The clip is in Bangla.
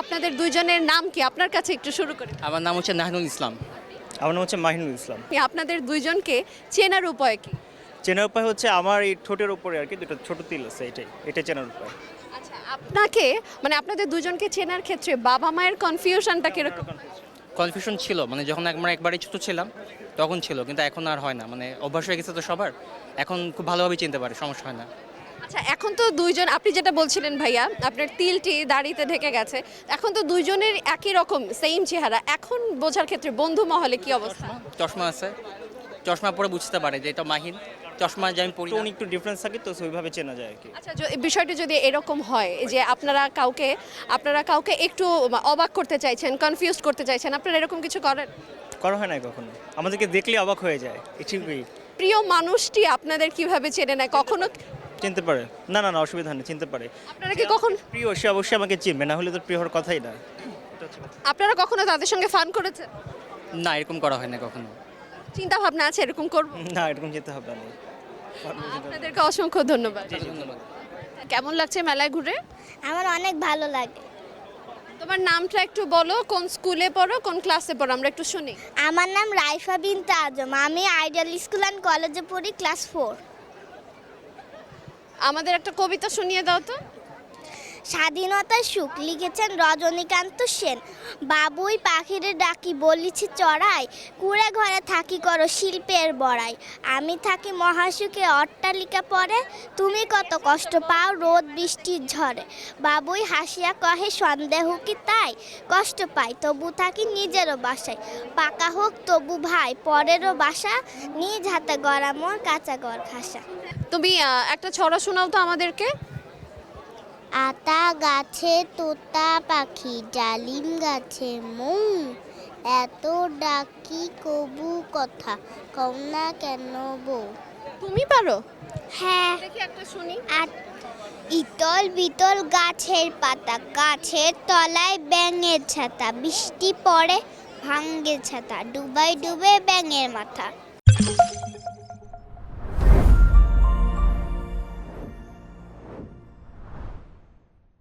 আপনাদের দুইজনের নাম কি? আপনার কাছে একটু শুরু করি। আমার নাম হচ্ছে নাহিনুল ইসলাম। আমার নাম হচ্ছে মাহিনুল ইসলাম। আপনাদের দুইজনকে চেনার উপায় কি? চেনার উপায় হচ্ছে আমার এই ঠোঁটের উপরে আর কি দুটো ছোট তিল আছে, এটাই চেনার উপায়। আচ্ছা, আপনাকে মানে আপনাদের দুজনকে চেনার ক্ষেত্রে বাবা মায়ের কনফিউশনটা কিরকম? কনফিউশন ছিল, মানে যখন একবারে ছোট ছিলাম তখন ছিল, কিন্তু এখন আর হয় না, মানে অভ্যাস হয়ে গেছে তো সবার, এখন খুব ভালোভাবে চিনতে পারে, সমস্যা হয় না। আচ্ছা, এখন তো দুইজন, আপনি যেটা বলছিলেন ভাইয়া, আপনার তিলটি দাড়িতে ঢেকে গেছে, এখন তো দুইজনের একই রকম সেম চেহারা, এখন বোঝার ক্ষেত্রে বন্ধু মহলে কি অবস্থা? চশমা আছে, চশমা পরে বুঝতে পারে যে এটা মাহিন। চশমা যে আমি পরি না। টোন একটু ডিফারেন্স থাকে তো ওইভাবে চেনা যায় আর কি। আচ্ছা, বিষয়টি যদি এরকম হয় যে আপনারা কাউকে একটু অবাক করতে চাইছেন, কনফিউজ করতে চাইছেন, আপনারা এরকম কিছু করেন? করা হয় না কখনো, আমাদেরকে দেখলে অবাক হয়ে যায়, এটুকুই। প্রিয় মানুষটি আপনাদের কিভাবে চেনে নেয়? কখনো চিনতে পারে, না না না অসুবিধা নেই, চিনতে পারে। আপনারা কি কখন প্রিয় সে অবশ্যই আমাকে চিনবে, না হলে তো প্রিয় হওয়ার কথাই না। এটা হচ্ছে কথা। আপনারা কখনো তাদের সঙ্গে ফান করেছেন? না, এরকম করা হয় না কখনো। চিন্তা ভাবনা আছে এরকম করব? না এরকম চিন্তা ভাবনা নেই। আপনাদেরকে অসংখ্য ধন্যবাদ। ধন্যবাদ। কেমন লাগছে মেলায় ঘুরে? আমার অনেক ভালো লাগে। তোমার নামটা একটু বলো, কোন স্কুলে পড়ো, কোন ক্লাসে পড়ো, আমরা একটু শুনি। আমার নাম রাইফা বিনতে আজম, আমি আইডিয়াল স্কুল অ্যান্ড কলেজে পড়ি, ক্লাস 4। আমাদের একটা কবিতা শুনিয়ে দাও তো। স্বাধীনতার সুখ লিখেছেন রজনীকান্ত সেন। বাবুই পাখিরে ডাকি বলিছি চড়াই, কুড়ে ঘরে থাকি করো শিল্পের বড়াই। আমি থাকি মহাসুখে অট্টালিকা পরে, তুমি কত কষ্ট পাও রোদ বৃষ্টির ঝড়ে। বাবুই হাসিয়া কহে সন্দেহ কি তাই, কষ্ট পাই তবু থাকি নিজেরও বাসায়। পাকা হোক তবু ভাই পরেরও বাসা, নিজ হাতে গড়া মোর কাঁচা ঘর খাসা। তুমি একটা ছড়া শোনাও তো আমাদেরকে। আতা গাছে তোতা পাখি, ডালিম গাছে মৌ, এত ডাকি কবু কথা কও না কেন বউ। তুমি পারো? হ্যাঁ, দেখি একটা শুনি। আর ইতল বিতল গাছের পাতা, গাছের তলায় ব্যাঙের ছাতা, বৃষ্টি পড়ে ভাঙ্গে ছাতা, ডুবাই ডুবে ব্যাঙের মাথা।